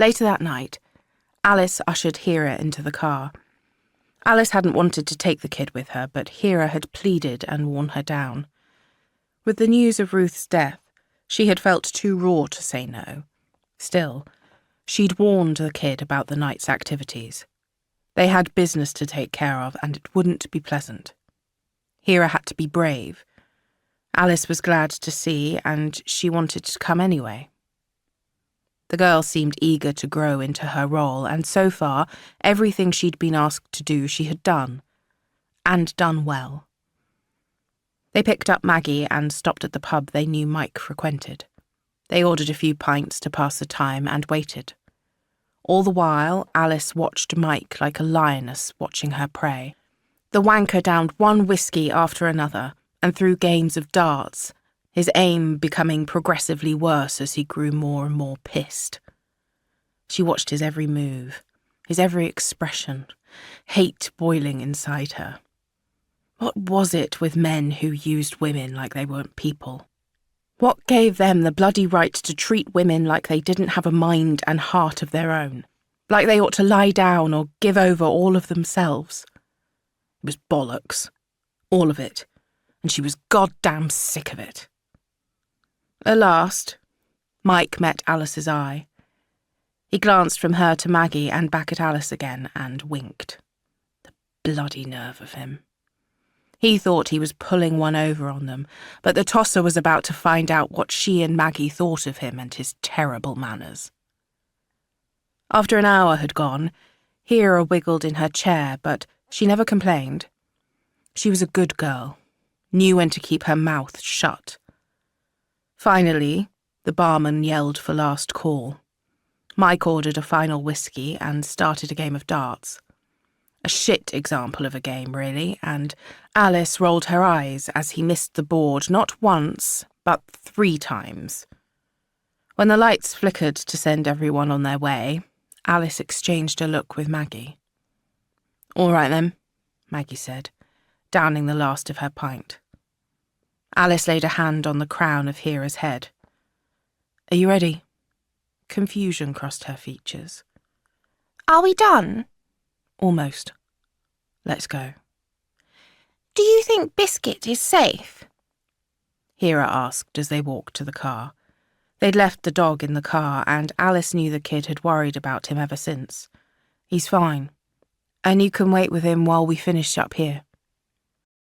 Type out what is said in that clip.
Later that night, Alice ushered Hira into the car. Alice hadn't wanted to take the kid with her, but Hira had pleaded and worn her down. With the news of Ruth's death, she had felt too raw to say no. Still, she'd warned the kid about the night's activities. They had business to take care of, and it wouldn't be pleasant. Hira had to be brave. Alice was glad to see, and she wanted to come anyway. The girl seemed eager to grow into her role, and so far, everything she'd been asked to do she had done. And done well. They picked up Maggie and stopped at the pub they knew Mike frequented. They ordered a few pints to pass the time and waited. All the while, Alice watched Mike like a lioness watching her prey. The wanker downed one whiskey after another and threw games of darts, his aim becoming progressively worse as he grew more and more pissed. She watched his every move, his every expression, hate boiling inside her. What was it with men who used women like they weren't people? What gave them the bloody right to treat women like they didn't have a mind and heart of their own? Like they ought to lie down or give over all of themselves? It was bollocks. All of it. And she was goddamn sick of it. At last, Mike met Alice's eye. He glanced from her to Maggie and back at Alice again and winked. The bloody nerve of him. He thought he was pulling one over on them, but the tosser was about to find out what she and Maggie thought of him and his terrible manners. After an hour had gone, Hira wiggled in her chair, but she never complained. She was a good girl, knew when to keep her mouth shut. Finally, the barman yelled for last call. Mike ordered a final whiskey and started a game of darts. A shit example of a game, really, and Alice rolled her eyes as he missed the board not once, but 3 times. When the lights flickered to send everyone on their way, Alice exchanged a look with Maggie. "All right then," Maggie said, downing the last of her pint. Alice laid a hand on the crown of Hira's head. "Are you ready?" Confusion crossed her features. "Are we done?" "Almost. Let's go." "Do you think Biscuit is safe?" Hira asked as they walked to the car. They'd left the dog in the car, and Alice knew the kid had worried about him ever since. "He's fine, and you can wait with him while we finish up here."